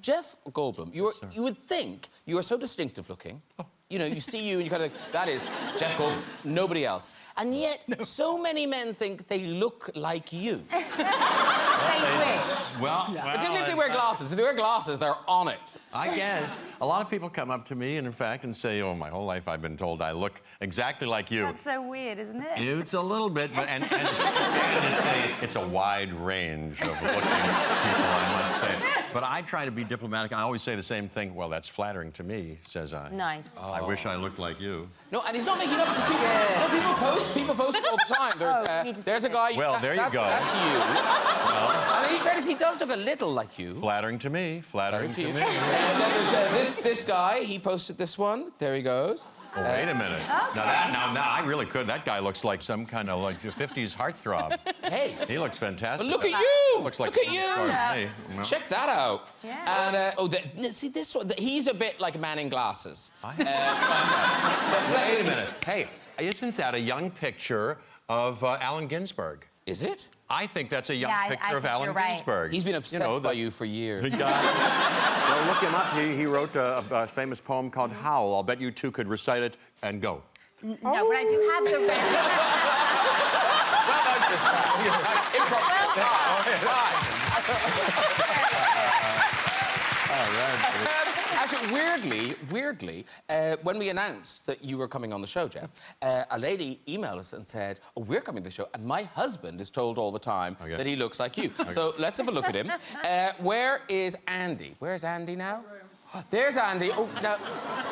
Jeff Goldblum, you would think you are so distinctive looking. You know, you see you and you kind of think, that is Jeff Goldblum, nobody else. And yet, so many men think they look like you. They wish. Well, Particularly if they wear glasses. If they wear glasses, they're on it. I guess. A lot of people come up to me and, in fact, and say, oh, my whole life I've been told I look exactly like you. That's so weird, isn't it? It's a little bit, but and it's a wide range of looking people, I must say. But I try to be diplomatic. I always say the same thing. Well, that's flattering to me, says I. Nice. Oh. I wish I looked like you. No, and he's not making it up because people post all the time. There's a guy. Well, there you go. That's you. Well, I mean, in fairness, he does look a little like you. Flattering to me. Flattering to me. And then there's this guy. He posted this one. There he goes. Oh, wait a minute. Okay. Now, I really could. That guy looks like some kind of like 50s heartthrob. Hey. He looks fantastic. But look at you. Looks like look at you. Yeah. No. Check that out. Yeah. And see this one. He's a bit like a man in glasses. Wait a minute. Hey, isn't that a young picture of Allen Ginsberg? Is it? I think that's a young picture of Allen Ginsberg. He's been obsessed by you for years. The guy. Well, look him up. He wrote a famous poem called Howl. I'll bet you two could recite it and go. No, but I do have the Actually, weirdly, when we announced that you were coming on the show, Jeff, a lady emailed us and said, oh, we're coming to the show, and my husband is told all the time that he looks like you. So let's have a look at him. Where is Andy? Where's Andy now? There's Andy. Oh, now...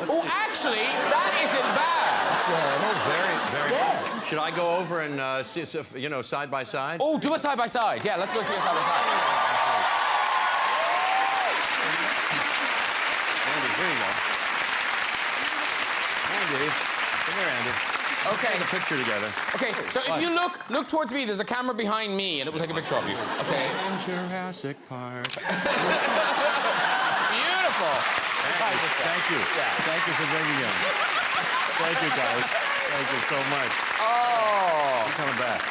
Oh, actually, that isn't bad. No, very. Yeah. Should I go over and see, you know, side by side? Oh, do a side by side. Yeah, let's go see a side by side. Andy, here you go. Andy, come here, Andy. Okay. Let's get a picture together. Okay, so if you look towards me, there's a camera behind me, and it will take a picture of you. Okay. In Jurassic Park. Beautiful. Thank you. Yeah. Thank you for bringing him. Thank you, guys. Thank you so much. Oh. I'm coming back.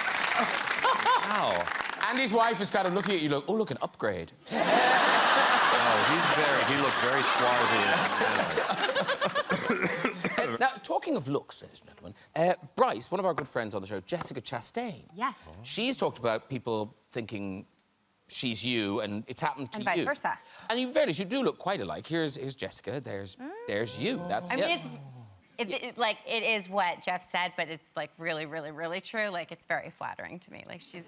Wow. Andy's wife is kind of looking at you, oh, look, an upgrade. Oh, he looked very swarthy. Now, talking of looks, ladies and gentlemen, Bryce, one of our good friends on the show, Jessica Chastain. Yes. She's talked about people thinking she's you, and it's happened to you. And vice versa. And in fairness, you do look quite alike. Here's Jessica. There's you. That's I mean, it is what Jeff said, but it's like really, really, really true. Like, it's very flattering to me. Like, she's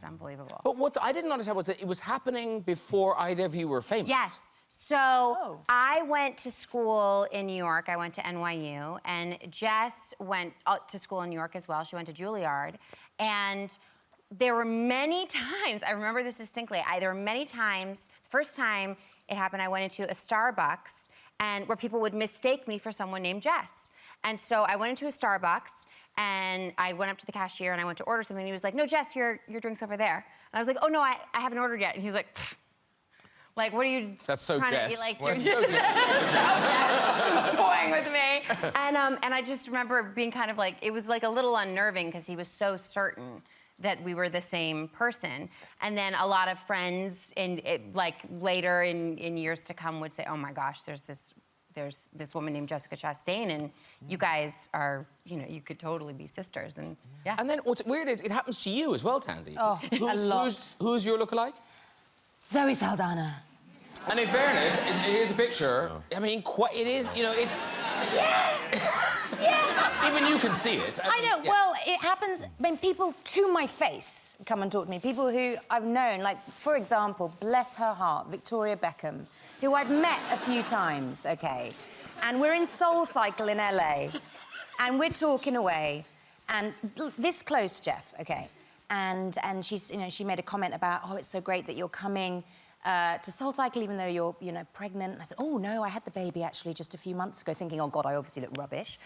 unbelievable. But what I didn't understand was that it was happening before either of you were famous. Yes. So I went to school in New York. I went to NYU, and Jess went to school in New York as well. She went to Juilliard, and there were many times, I remember this distinctly, there were many times, the first time it happened, I went into a Starbucks, and where people would mistake me for someone named Jess. And so I went into a Starbucks, and I went up to the cashier, and I went to order something, and he was like, no, Jess, your drink's over there. And I was like, oh, no, I haven't ordered yet. And he's like, pfft. Like, what are you That's so Jess. You're so Jess. Toying with me. And I just remember being kind of like, it was like a little unnerving because he was so certain that we were the same person. And then a lot of friends, later in years to come, would say, oh my gosh, there's this woman named Jessica Chastain, and you guys are, you could totally be sisters, and yeah. And then what's weird is it happens to you as well, Tandy. Oh, a lot. Who's your lookalike? Zoe Saldana. And in fairness, here's a picture. I mean, it is, it's... Yeah! Yeah! Even you can see it. I know, well, it happens when people to my face come and talk to me. People who I've known, like, for example, bless her heart, Victoria Beckham, who I've met a few times, OK? And we're in Soul Cycle in LA, and we're talking away, and this close, Jeff, OK? And she's, she made a comment about, oh, it's so great that you're coming to Soul Cycle even though you're, pregnant. And I said, oh, no, I had the baby, actually, just a few months ago, thinking, oh, God, I obviously look rubbish.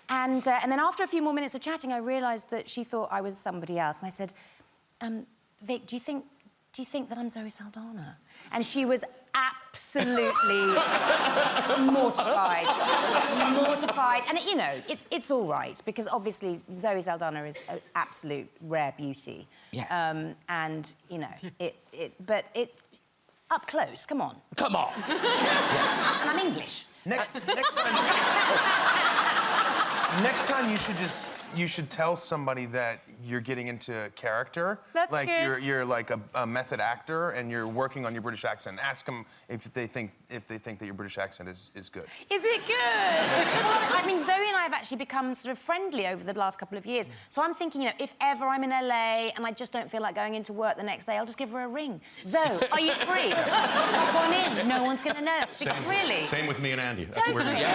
And then after a few more minutes of chatting, I realised that she thought I was somebody else. And I said, Vic, do you think that I'm Zoe Saldana? And she was absolutely mortified. Mortified. And, it's all right, because obviously Zoe Saldana is an absolute rare beauty. Yeah. And, Up close, come on. Come on. And I'm English. Next time you should tell somebody that you're getting into character. That's like good. you're like a method actor and you're working on your British accent. Ask them if they think that your British accent is good. Is it good? Well, I mean, Zoe and I have actually become sort of friendly over the last couple of years. So I'm thinking, you know, if ever I'm in LA and I just don't feel like going into work the next day, I'll just give her a ring. Zoe, are you free? Pop on in. No one's going to know. Because really... Same with me and Andy. That's what we're Totally. doing.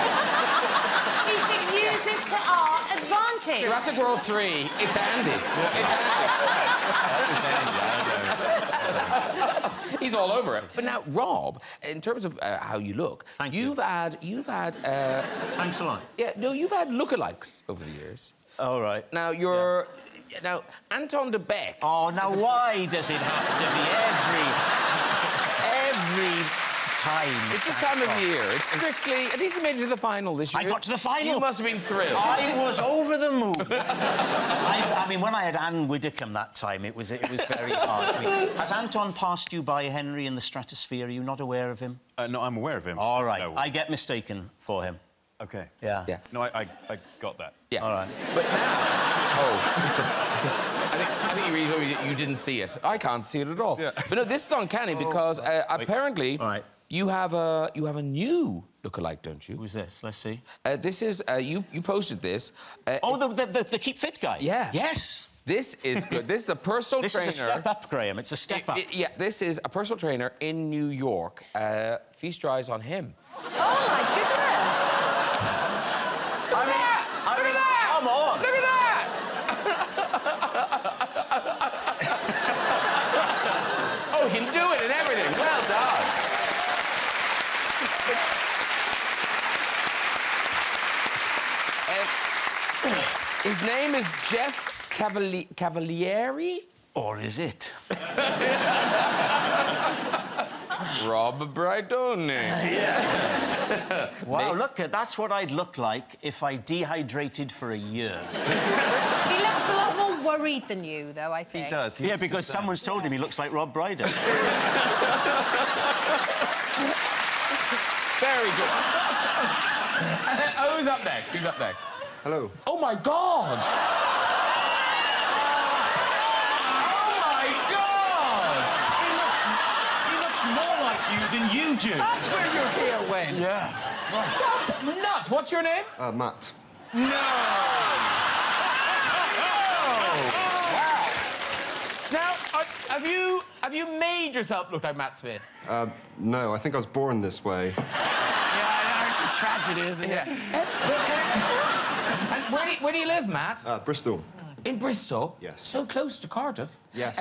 We should use this to our advantage. Jurassic World 3, it's Andy. It's Andy. He's all over it. But now, Rob, in terms of how you look, you've had Thanks a lot. yeah, no, you've had lookalikes over the years. All right. Now you're now Anton de Beck. Oh, now why does it have to be every time? It's this time of year. It's strictly. At least you made it to the final this year. I got to the final. You must have been thrilled. I was over the moon. I mean, when I had Anne Widdecombe that time, it was very hard. I mean, has Anton passed you by, Henry, in the stratosphere? Are you not aware of him? No, I'm aware of him. All right. No. I get mistaken for him. Okay. Yeah. Yeah. No, I got that. Yeah. All right. But now, I think you really you didn't see it. I can't see it at all. Yeah. But no, this is uncanny because apparently All right. you have a new lookalike, don't you? Who's this? Let's see. This is you posted this. Oh, the Keep Fit guy? Yeah. Yes. This is good. This is a personal This trainer. is a step up, Graham. It's a step up. Yeah, this is a personal trainer in New York. Feast your eyes on him. Oh, my goodness. Look at that! Come on! Look at that! Oh, he can do it and everything. Well done. His name is Jeff Cavalieri. Or is it? Rob Brightoni. Wow, look, that's what I'd look like if I dehydrated for a year. He looks a lot more worried than you, though, I think. He does. Yeah, because someone's told him he looks like Rob Brydon. Very good. Who's up next? Who's up next? Hello. Oh, my God! More like you than you do. That's where your hair went. Yeah. That's nuts. What's your name? Matt. No. Wow. Now, have you made yourself look like Matt Smith? No, I think I was born this way. Yeah, I know. It's a tragedy, isn't it? And where do you live, Matt? Bristol. In Bristol? Yes. So close to Cardiff? Yes.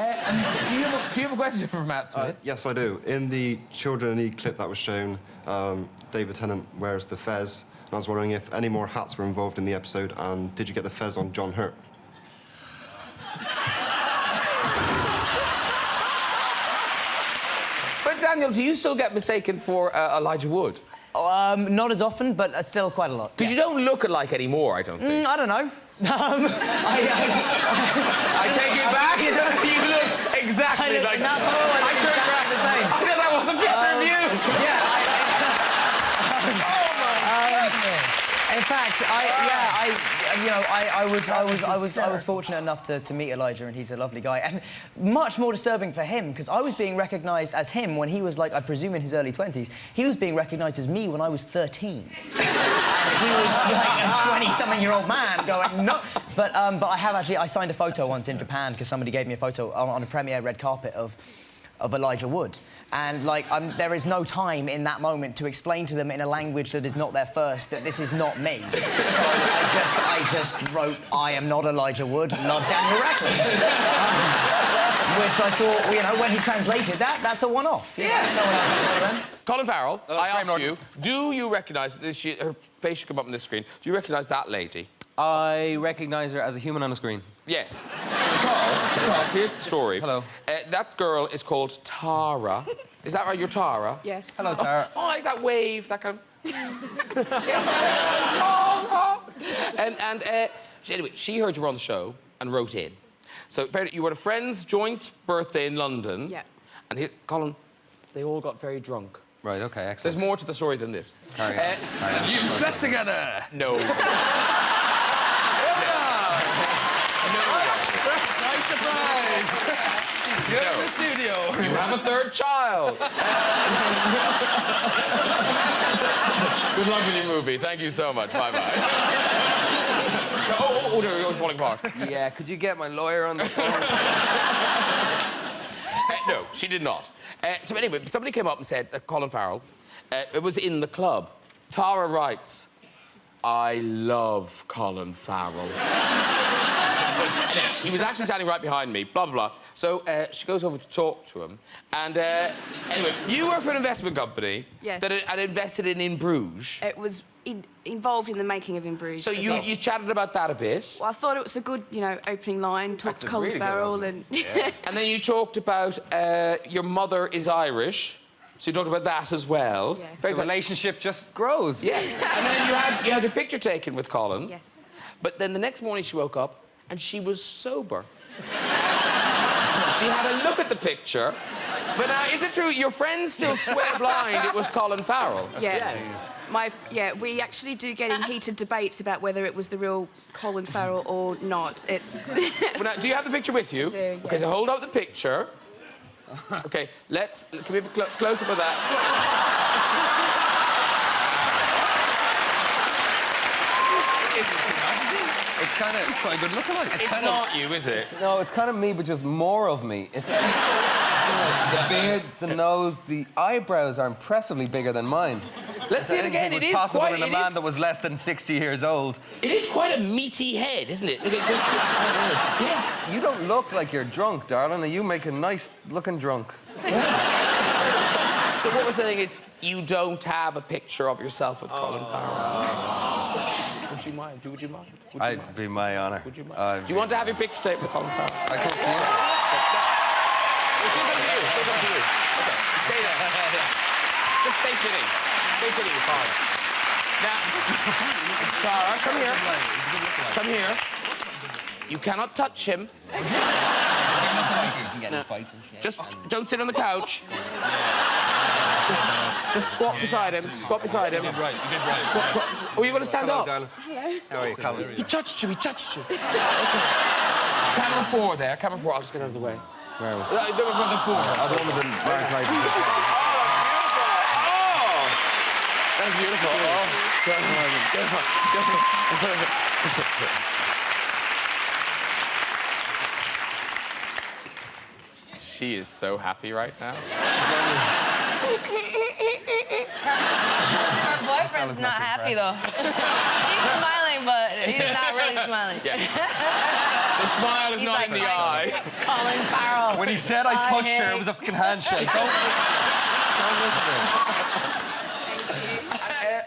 Do you have a question for Matt Smith? Yes, I do. In the Children in Need clip that was shown, David Tennant wears the fez. And I was wondering if any more hats were involved in the episode, and did you get the fez on John Hurt? But Daniel, do you still get mistaken for Elijah Wood? Not as often, but still quite a lot. Because you don't look alike anymore, I don't think. I don't know. I take it back. You look exactly like... I turned around the same. I thought that was a picture of you. In fact, I was fortunate enough to meet Elijah, and he's a lovely guy. And much more disturbing for him, because I was being recognised as him when he was, like, I presume in his early 20s. He was being recognised as me when I was 13. And he was like a 20-something-year-old man going, no. But I signed a photo once in Japan because somebody gave me a photo on a premiere red carpet of Elijah Wood. And, like, there is no time in that moment to explain to them in a language that is not their first that this is not me. So I just wrote, I am not Elijah Wood, not Daniel Radcliffe. Which I thought, you know, when he translated that, that's a one-off. Yeah. No one else has done then. Colin Farrell, I ask you, do you recognise... her face should come up on the screen. Do you recognise that lady? I recognise her as a human on a screen. Yes. Because here's the story. Hello. That girl is called Tara. Is that right? You're Tara? Yes. Hello, Tara. Oh, like that wave, that kind of... Anyway, she heard you were on the show and wrote in. So apparently you were at a friend's joint birthday in London. Yeah. And Colin, they all got very drunk. Right, okay, excellent. There's more to the story than this. Carry on. You slept together? No. Nice surprise! She's here in the studio. You have a third child. Good luck with your movie. Thank you so much. Bye-bye. Oh, no, you're falling apart. Yeah, could you get my lawyer on the phone? No, she did not. So anyway, somebody came up and said, Colin Farrell, it was in the club. Tara writes, I love Colin Farrell. He was actually standing right behind me, blah, blah, blah. So she goes over to talk to him. And anyway, you work for an investment company Yes. that had invested in Bruges. It was involved in the making of In Bruges. So you chatted about that a bit. Well, I thought it was a good, opening line. Talked to Colin Farrell and... And then you talked about your mother is Irish. So you talked about that as well. Yes. The relationship just grows. Yeah. And then you had a picture taken with Colin. Yes. But then the next morning she woke up and she was sober. She had a look at the picture. But now, is it true your friends still swear blind it was Colin Farrell? Yeah. We actually do get in heated debates about whether it was the real Colin Farrell or not. It's... Well, now, do you have the picture with you? I do, yes. OK, so hold up the picture. OK, can we have a close-up of that? It's kind of quite a good lookalike. It's not you, is it? No, it's kind of me, but just more of me. It's the beard, the nose, the eyebrows are impressively bigger than mine. Let's see it again. It is possible in a man that was less than 60 years old. It is quite a meaty head, isn't it? Yeah. You don't look like you're drunk, darling. You make a nice-looking drunk. So what we're saying is, you don't have a picture of yourself with Colin Farrell. Would you mind? Would you mind? I'd be my honour. Would you mind? Do you want to have your picture taken with Colin Farrell? I can't see it. She'll come to you. She'll come to you. OK, stay there. Just stay sitting. Stay sitting, it's fine. Now, Tara, come here. Come here. You cannot touch him. No. Just don't sit on the couch. Just squat beside him. Squat beside him. You did right. You did right. Squat, squat. Oh, you want to stand up? Hello. How are you, Colin? He touched you. He touched you. OK. Camera 4 there. Camera 4. I'll just get out of the way. Where are we? The 4. Oh, the one with the large light. That's beautiful. Oh, she is so happy right now. Her boyfriend's not happy, though. He's smiling, but he's not really smiling. Yeah. The smile is not in the eye. Colin Farrell. When he said I touched her, it was a fucking handshake. Don't listen to him.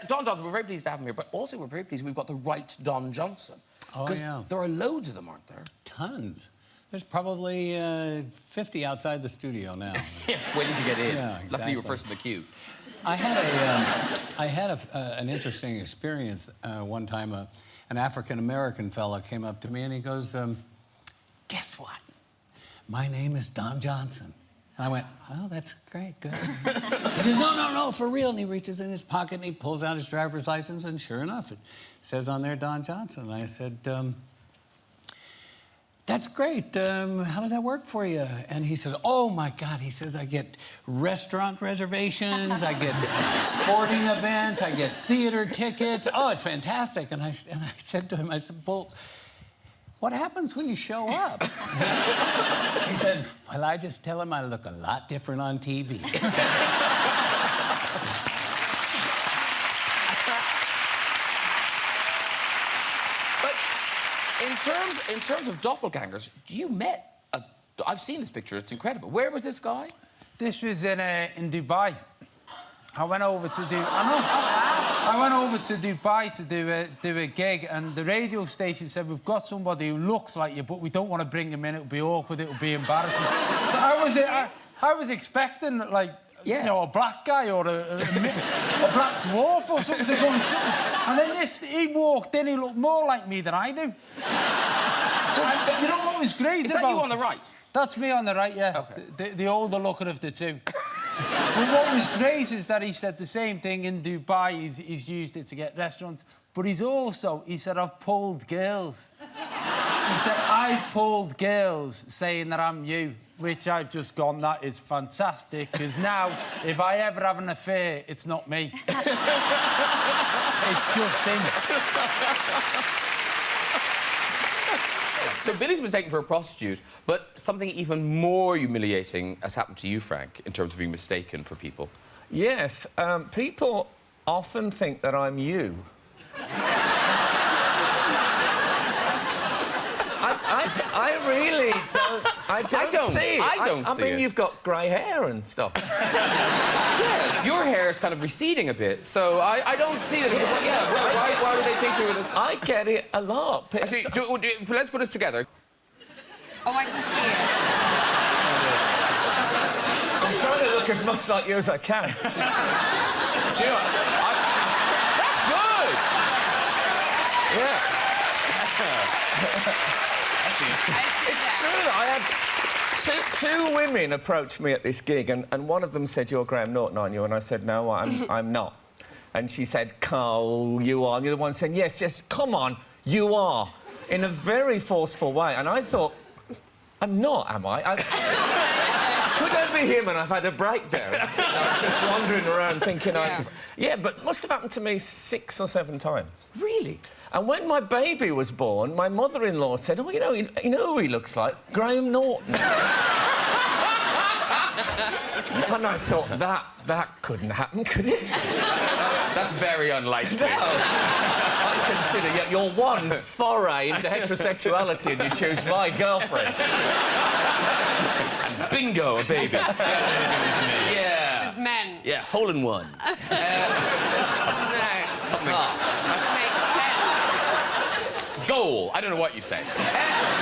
Don Johnson, we're very pleased to have him here, but also we're very pleased we've got the right Don Johnson. Oh, yeah. There are loads of them, aren't there? Tons. There's probably 50 outside the studio now. Waiting to get in. Yeah, exactly. Luckily, you were first in the queue. I had an interesting experience one time. An African-American fella came up to me and he goes, guess what? My name is Don Johnson. And I went, oh, that's great, good. He says, no, for real. And he reaches in his pocket and he pulls out his driver's license, and sure enough, it says on there Don Johnson. And I said, that's great. How does that work for you? And he says, oh, my God. He says, I get restaurant reservations, I get sporting events, I get theater tickets. Oh, it's fantastic. And I said to him, I said, well, what happens when you show up? He said, well, I just tell him I look a lot different on TV. But in terms of doppelgangers, you met I've seen this picture, it's incredible. Where was this guy? This was in Dubai. I went over to Dubai to do a gig, and the radio station said, we've got somebody who looks like you, but we don't want to bring him in. It'll be awkward, it'll be embarrassing. So I was expecting, like, you know, a black guy or a black dwarf or something to go and sit. And then he walked in, he looked more like me than I do. And, you know what was great Is about... that you on the right? That's me on the right, yeah. Okay. The older looking of the two. But what was great is that he said the same thing in Dubai. He's used it to get restaurants. But he said, I've pulled girls. He said, I've pulled girls saying that I'm you, which I've just gone, that is fantastic, because now, if I ever have an affair, it's not me. It's just him. So Billy's mistaken for a prostitute, but something even more humiliating has happened to you, Frank, in terms of being mistaken for people. Yes, people often think that I'm you. I really don't. I don't see it. I don't see it. I mean, you've got grey hair and stuff. Yeah, your hair is kind of receding a bit, so I don't see it. Yeah, why would they think you were this? I get it a lot. Actually, let's put us together. Oh, I can see it. I'm trying to look as much like you as I can. Do you know what? That's good! Yeah. It's true. I had two women approach me at this gig, and one of them said, "You're Graham Norton, aren't you?" And I said, "No, I'm not." And she said, "Carl, you are." And the other one said, "Yes, come on, you are," in a very forceful way. And I thought, I'm not, am I? Could I be him and I've had a breakdown? I'm just wandering around thinking Yeah, but it must have happened to me 6 or 7 times. Really? And when my baby was born, my mother-in-law said, "Oh, you know who he looks like? Graham Norton." And I thought, that couldn't happen, could it? That's very unlikely. No. I consider your one foray into heterosexuality and you choose my girlfriend. Bingo, a baby. Yeah. It was men. Yeah, hole in one. Something. Makes sense. Goal. I don't know what you say.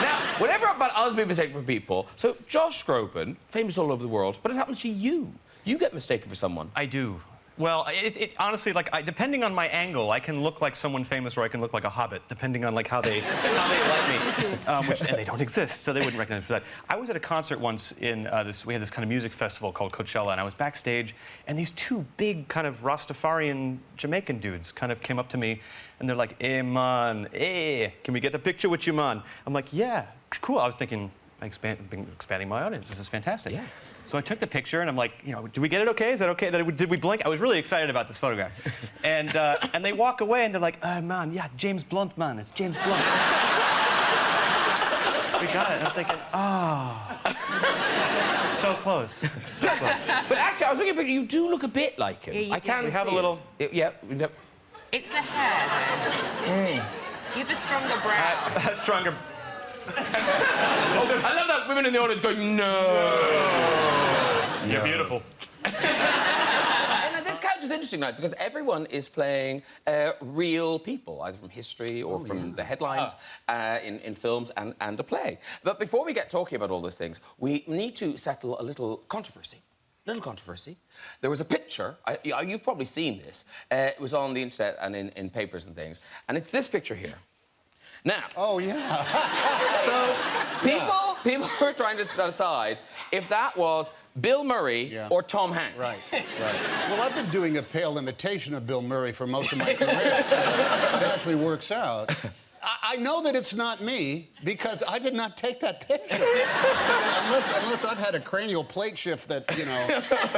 Now, whatever about us being mistaken for people, so Josh Groban, famous all over the world, but it happens to you. You get mistaken for someone. I do. Well, it honestly, like, depending on my angle, I can look like someone famous or I can look like a hobbit, depending on, like, how they like me. And they don't exist, so they wouldn't recognize me for that. I was at a concert once in we had this kind of music festival called Coachella, and I was backstage, and these 2 big kind of Rastafarian Jamaican dudes kind of came up to me, and they're like, "Hey, man, hey, can we get a picture with you, man?" I'm like, "Yeah, cool." I was thinking, expanding my audience. This is fantastic. Yeah. So I took the picture, and I'm like, did we get it okay? Is that okay? Did we blink? I was really excited about this photograph. And they walk away, and they're like, man, yeah, James Blunt, man. It's James Blunt. We got it. And I'm thinking, so close. So close. But actually, I was looking at you. You do look a bit like him. Yeah, you I can We see have a little... Yeah. It's the hair, though. You have a stronger brow. Stronger... I love that women in the audience going, no. You're beautiful. And this couch is interesting now because everyone is playing real people, either from history or from the headlines in films and a play. But before we get talking about all those things, we need to settle a little controversy. There was a picture, you've probably seen this, it was on the internet and in papers and things, and it's this picture here. Now... Oh, yeah. So, people were trying to decide if that was Bill Murray or Tom Hanks. Right. Well, I've been doing a pale imitation of Bill Murray for most of my career, so it actually works out. I know that it's not me because I did not take that picture. Unless I've had a cranial plate shift that,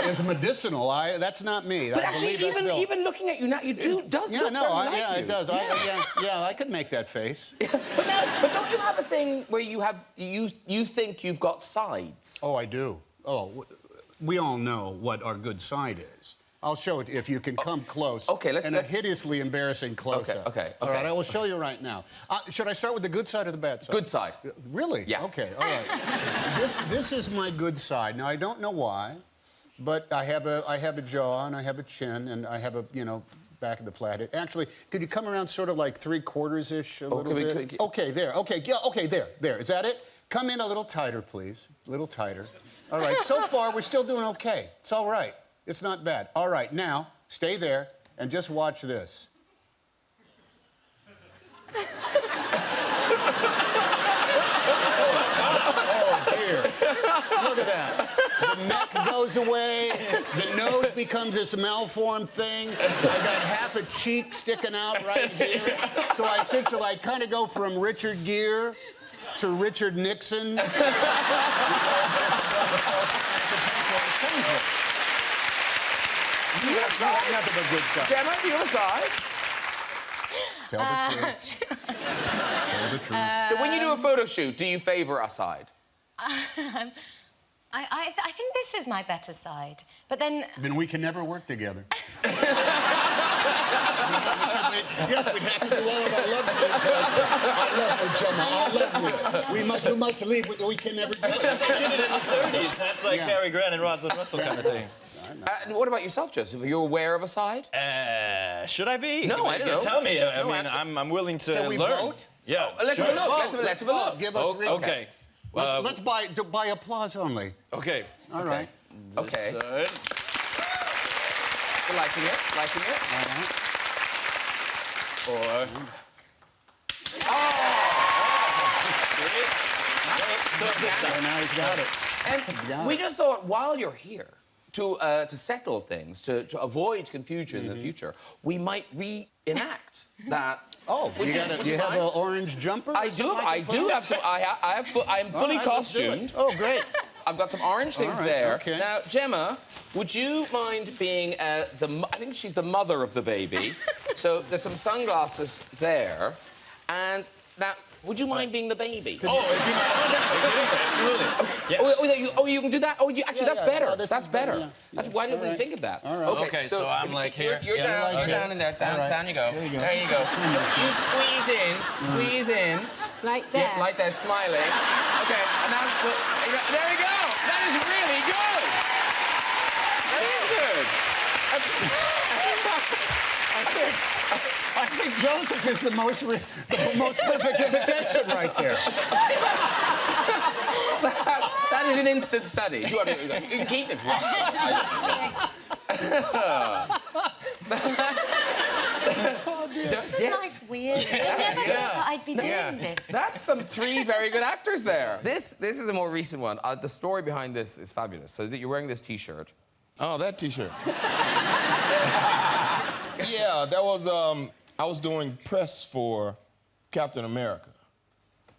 is medicinal. That's not me. But actually, even looking at you now, does look very like you. It does. I could make that face. But don't you have a thing where you think you've got sides? Oh, I do. Oh, we all know what our good side is. I'll show it if you can come close. Okay, let's... a hideously embarrassing close-up. Okay. All right, I will show you right now. Should I start with the good side or the bad side? Good side. Really? Yeah. Okay, all right. This is my good side. Now, I don't know why, but I have a jaw, and I have a chin, and I have a, back of the flathead. Actually, could you come around sort of like 3/4-ish a little bit? Okay, there. Okay, there. Is that it? Come in a little tighter, please. A little tighter. All right, so far, we're still doing okay. It's all right. It's not bad. All right, now, stay there and just watch this. Oh, dear. Look at that. The neck goes away. The nose becomes this malformed thing. I got half a cheek sticking out right here. So I essentially, I kind of go from Richard Gere to Richard Nixon. Nothing but good stuff. Gemma, do you have a side? Tell the truth. Tell the truth. When you do a photo shoot, do you favour a side? I think this is my better side. But then... Then we can never work together. Yes, we'd have to do all of our love scenes. I love you, Gemma. I love you. We must leave. We can never do it. Did it in the 30s. That's like Cary Grant and Rosalind Russell kind of thing. And what about yourself, Joseph? Are you aware of a side? Should I be? No, I don't know. Tell me. I mean, I'm willing to learn. Can we vote? Yeah. Let's have a look. Let's have a look. Give us Okay. Let's by applause only. Okay. All right. Okay. We're liking it. Liking it. All right. Or... Now he's got it. And we just thought, while you're here, to settle things, to avoid confusion in the future, we might reenact that. Oh, you have an orange jumper? I do have some. I'm fully costumed. Oh, great. I've got some orange things All right, there. okay. Now, Gemma, would you mind being I think she's the mother of the baby. So there's some sunglasses there. And now, would you mind being the baby? Oh, it'd be my honor. Absolutely. Yeah. You can do that? Oh, actually, that's better. Oh, that's better. Why didn't we think of that? All right. Okay, so I'm like here. You're down. You're down in there. Down you go. There you go. You squeeze in. Squeeze in. Like there. Like that, smiling. Okay, and now, there we go. That is really good. That is good. I think Joseph is the most perfect imitation right there. That is an instant study. You can keep it. Isn't life weird? I never thought I'd be doing this. That's some 3 very good actors there. This is a more recent one. The story behind this is fabulous. So that you're wearing this T-shirt. Oh, that T-shirt. Yeah, that was, I was doing press for Captain America.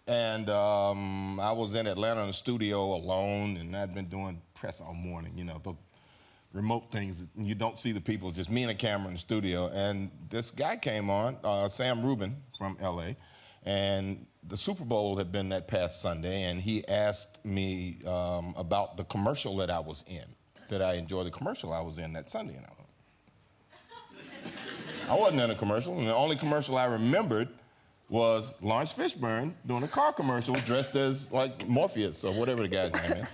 And I was in Atlanta in the studio alone, and I'd been doing press all morning, you know, the remote things. You don't see the people, just me and a camera in the studio. And this guy came on, Sam Rubin from LA, and the Super Bowl had been that past Sunday, and he asked me about the commercial that I was in. That I enjoyed the commercial I was in that Sunday. And I wasn't in a commercial, and the only commercial I remembered was Lawrence Fishburne doing a car commercial dressed as, like, Morpheus or whatever the guy's name is.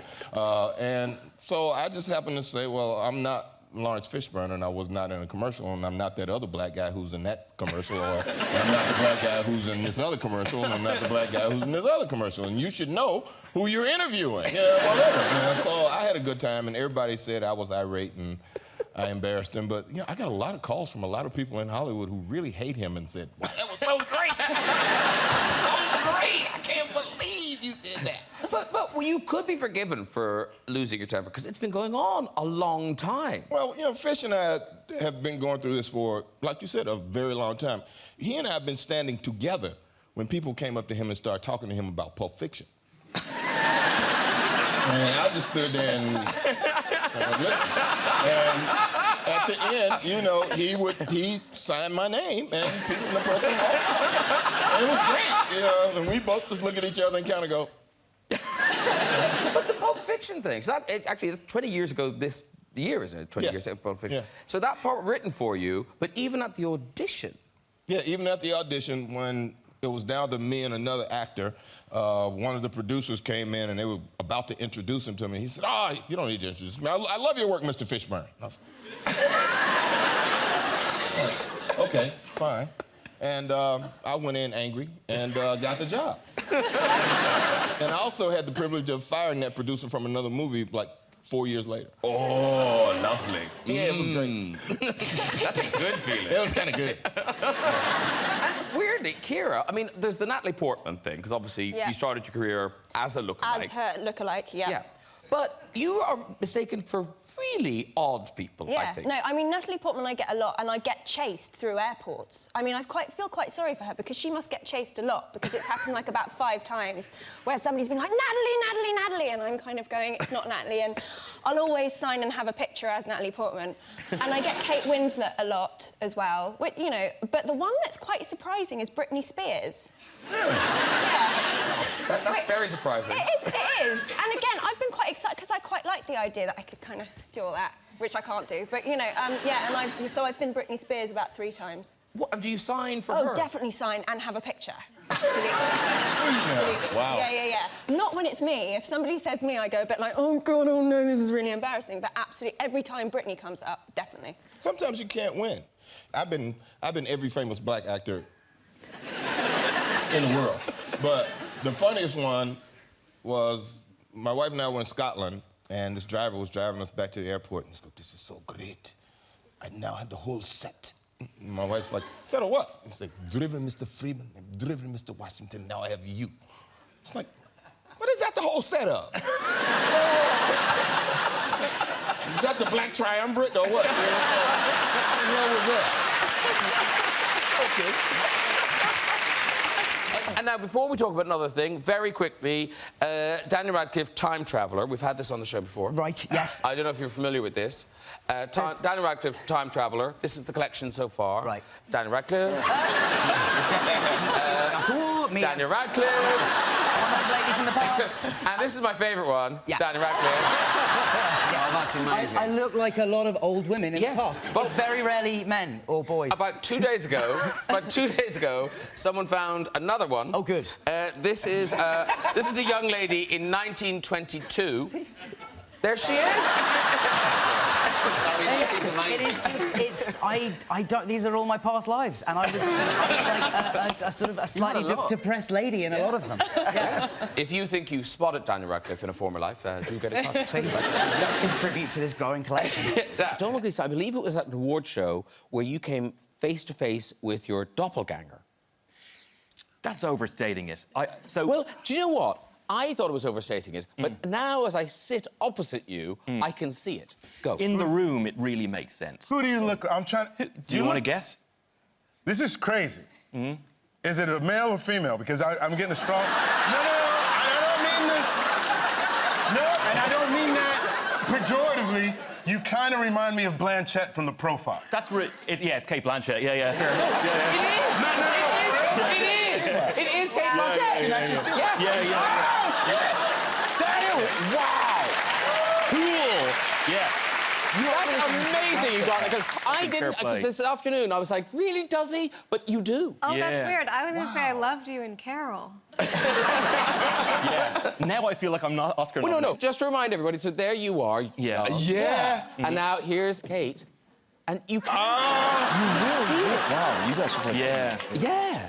And so I just happened to say, well, I'm not Lawrence Fishburne, and I was not in a commercial, and I'm not that other black guy who's in that commercial, or I'm not the black guy who's in this other commercial, and I'm not the black guy who's in this other commercial, and you should know who you're interviewing. Yeah, whatever. And so I had a good time, and everybody said I was irate, and I embarrassed him, but I got a lot of calls from a lot of people in Hollywood who really hate him and said, wow, that was so great. So great. I can't believe you did that. But you could be forgiven for losing your temper, because it's been going on a long time. Well, Fish and I have been going through this for, like you said, a very long time. He and I have been standing together when people came up to him and started talking to him about Pulp Fiction. And I just stood there and listened. And at the end, he signed my name, and the person walked. And it was great, and we both just look at each other and kind of go. But the Pulp Fiction thing, so actually, 20 years ago this year, isn't it? 20 years ago, Pulp Fiction. Yes. So that part written for you, but even at the audition. Yeah, even at the audition, when it was down to me and another actor, one of the producers came in and they were about to introduce him to me. He said, you don't need to introduce me. I love your work, Mr. Fishburne. Okay, fine. And I went in angry and got the job. And I also had the privilege of firing that producer from another movie like 4 years later. Oh, lovely. Yeah, it was great. That's a good feeling. It was kind of good. Weirdly, Ciara, I mean, there's the Natalie Portman thing, because obviously you started your career as a lookalike. As her lookalike, yeah. But you are mistaken for really odd people, I think. No, I mean, Natalie Portman I get a lot, and I get chased through airports. I mean, I feel quite sorry for her, because she must get chased a lot, because it's happened, like, about 5 times, where somebody's been like, Natalie, Natalie, Natalie, and I'm kind of going, it's not Natalie, and I'll always sign and have a picture as Natalie Portman. And I get Kate Winslet a lot as well, which, you know, but the one that's quite surprising is Britney Spears. Yeah. That's very surprising. It is. And again, I've been quite excited, because I quite like the idea that I could kind of do all that, which I can't do. But, you know, yeah, and I've been Britney Spears about 3 times. What, and do you sign for her? Oh, definitely sign and have a picture. Absolutely. Absolutely. Wow. Yeah. Not when it's me. If somebody says me, I go a bit like, oh, God, oh, no, this is really embarrassing. But absolutely, every time Britney comes up, definitely. Sometimes you can't win. I've been every famous black actor in the world. But the funniest one was my wife and I were in Scotland, and this driver was driving us back to the airport, and he's like, this is so great. I now have the whole set. And my wife's like, set of what? He's like, driven Mr. Freeman, and driven Mr. Washington, now I have you. It's like, what is that the whole set of? Is that the Black Triumvirate or what? What the hell was that? Okay. And now, before we talk about another thing, very quickly, Daniel Radcliffe, time traveller. We've had this on the show before. Right, yes. I don't know if you're familiar with this. Daniel Radcliffe, time traveller. This is the collection so far. Right. Daniel Radcliffe. Daniel Radcliffe. Lady from the past. And this is my favourite one. Yeah. Daniel Radcliffe. Oh, that's amazing. I look like a lot of old women in the past. But it's very rarely men or boys. About 2 days ago, someone found another one. Oh, good. This is a young lady in 1922. There she is. It is just, I don't, these are all my past lives, and I was like a sort of a slightly depressed lady in a lot of them. Yeah. If you think you spotted Daniel Radcliffe in a former life, do get in touch. Please, contribute to this growing collection. Don't look at this. I believe it was at the award show where you came face to face with your doppelganger. That's overstating it. Well, do you know what? I thought it was overstating it, but now as I sit opposite you, I can see it. Go. In the room, it really makes sense. Who do you look? I'm trying. Do you want to guess? This is crazy. Is it a male or female? Because I'm getting a strong. No, I don't mean this. No, and I don't mean that pejoratively. You kind of remind me of Blanchett from The Profile. That's it's Kate Blanchett. Yeah, fair enough. It is. It is Kate Blanchett. Yeah. Wow. Cool. Yeah. That's amazing you got it, because I didn't, because this afternoon I was like, really, does he? But you do. Oh, that's weird. I was going to say I loved you in Carol. Yeah. Now I feel like I'm not Oscar nominated. No. Just to remind everybody, so there you are. Yeah. And now here's Kate. And you can see it. Wow, you guys should play. Yeah.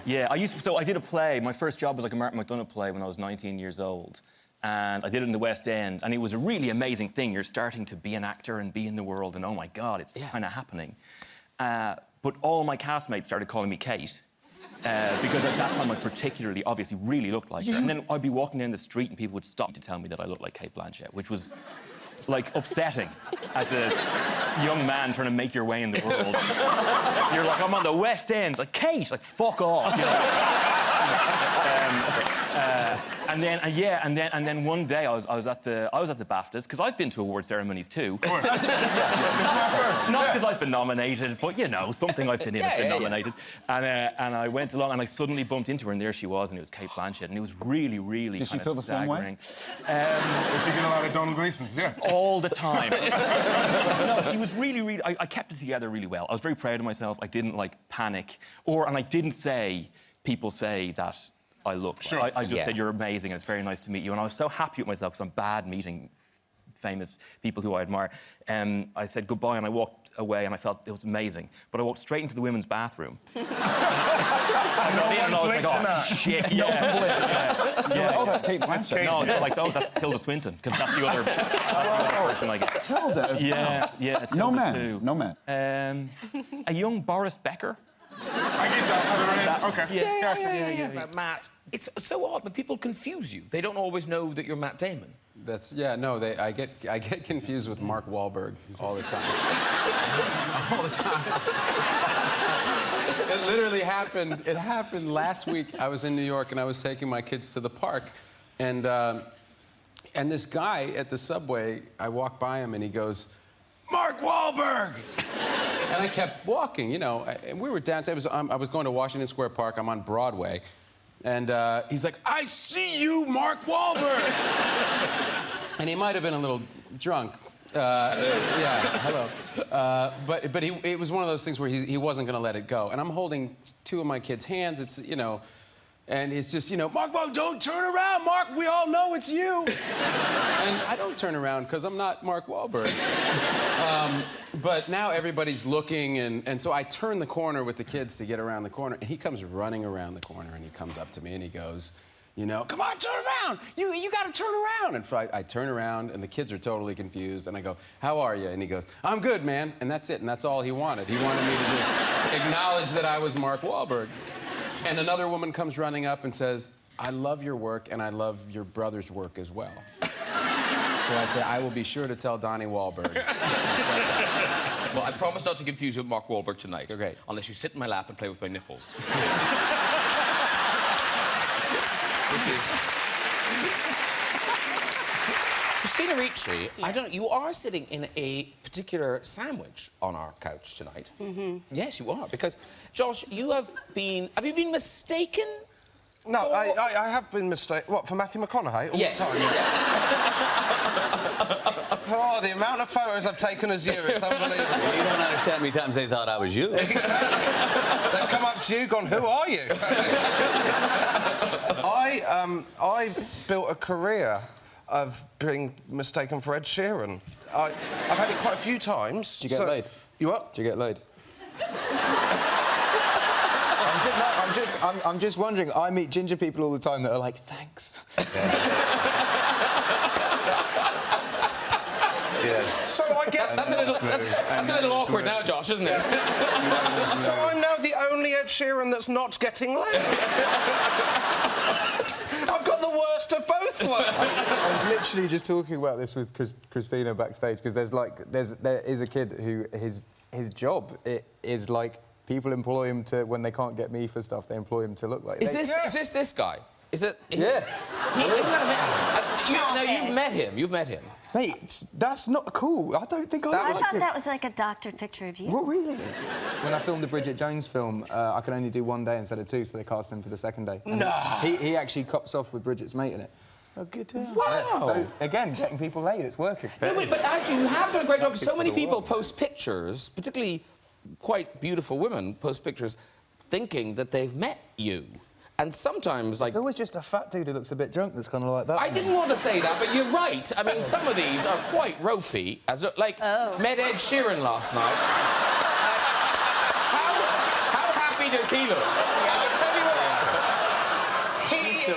Yeah, I did a play. My first job was like a Martin McDonagh play when I was 19 years old. And I did it in the West End, and it was a really amazing thing. You're starting to be an actor and be in the world, and oh my God, it's kind of happening. But all my castmates started calling me Kate. Because at that time I particularly, obviously, really looked like her. And then I'd be walking down the street and people would stop to tell me that I looked like Kate Blanchett, which was, like, upsetting as a young man trying to make your way in the world. You're like, I'm on the West End. Like, Kate, like, fuck off. You know? And then one day I was at the BAFTAs, because I've been to award ceremonies too. Not because I've been nominated, but you know, something I've been in has been nominated. And I went along and I suddenly bumped into her, and there she was, and it was Kate Blanchett, and it was really, really Did she kind feel of the same way? staggering. Did she get a lot of Donald Gleasons? Yeah. All the time. No, she was really. I kept it together really well. I was very proud of myself. I didn't like panic, and I didn't say. People say that I look. Sure. I just said you're amazing and it's very nice to meet you. And I was so happy with myself because I'm bad meeting famous people who I admire. I said goodbye and I walked away and I felt it was amazing. But I walked straight into the women's bathroom. And I was like, oh shit, Oh, that's Kate Blanchett. No, like, oh, that's Tilda Swinton, because that's the other person I get. Tilda as well. Yeah, Tilda No man. too. No man. A young Boris Becker. I get that. Okay. Yeah. Matt, it's so odd, but people confuse you. They don't always know that you're Matt Damon. Yeah, no, I get confused with Mark Wahlberg all the time. All the time. It literally happened. It happened last week. I was in New York and I was taking my kids to the park, and this guy at the subway, I walked by him and he goes, "Mark Wahlberg!" And I kept walking, you know, and we were downtown. I was going to Washington Square Park. I'm on Broadway. And he's like, "I see you, Mark Wahlberg!" And he might have been a little drunk. Yeah, hello. But it was one of those things where he wasn't going to let it go. And I'm holding two of my kids' hands. It's, you know, and it's just, you know, "Mark, don't turn around, Mark. We all know it's you." And I don't turn around because I'm not Mark Wahlberg. But now everybody's looking, and so I turn the corner with the kids to get around the corner, and he comes running around the corner, and he comes up to me, and he goes, you know, "Come on, turn around! You got to turn around!" And so I turn around, and the kids are totally confused, and I go, "How are you?" And he goes, "I'm good, man." And that's it, and that's all he wanted. He wanted me to just acknowledge that I was Mark Wahlberg. And another woman comes running up and says, "I love your work, and I love your brother's work as well." So I said, "I will be sure to tell Donnie Wahlberg." Well, I promise not to confuse you with Mark Wahlberg tonight. Okay. Unless you sit in my lap and play with my nipples. Which is... Christina Ricci, I don't know, you are sitting in a particular sandwich on our couch tonight. Mm-hmm. Yes, you are, because, Josh, have you been mistaken? No, I have been mistaken. What, for Matthew McConaughey? All Yes, the time? yes. Oh, the amount of photos I've taken as you, it's unbelievable. You don't understand how many times they thought I was you. They've come up to you, gone, "Who are you?" I've built a career of being mistaken for Ed Sheeran. I've had it quite a few times. Did you get laid? You what? Did you get laid? I'm just wondering, I meet ginger people all the time that are like, "Thanks." Yes. So I get... That's a little awkward now, Josh, isn't it? So I'm now the only Ed Sheeran that's not getting laid. I've got the worst of both worlds. I was literally just talking about this with Christina backstage, because there is a kid who his job is like, people employ him to, when they can't get me for stuff, they employ him to look like. Is this guy? Is it? Yeah. You've met him. You've met him. Mate, that's not cool. I don't think I thought that was like a doctored picture of you. What, really? When I filmed the Bridget Jones film, I could only do 1 day instead of 2, so they cast him for the 2nd day. And no! He actually cops off with Bridget's mate in it. Oh, good deal. Wow! So, again, getting people laid, it's working. No, but actually, you have done a great job, because so many people post pictures, particularly quite beautiful women, post pictures thinking that they've met you. And sometimes, like... It's always just a fat dude who looks a bit drunk that's kind of like that. I didn't want to say that, but you're right. I mean, some of these are quite ropey. Met Ed Sheeran last night. How happy does he look? I'll tell you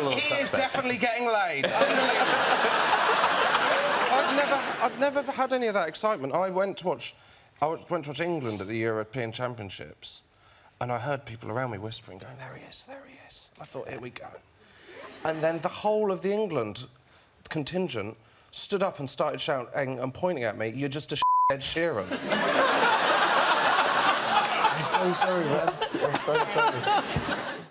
what. He is definitely getting laid. I've never had any of that excitement. I went to watch England at the European Championships, and I heard people around me whispering, going, "There he is, there he is." I thought, here we go. And then the whole of the England contingent stood up and started shouting and pointing at me, "You're just a Ed Sheeran." I'm so sorry, man. I'm so sorry.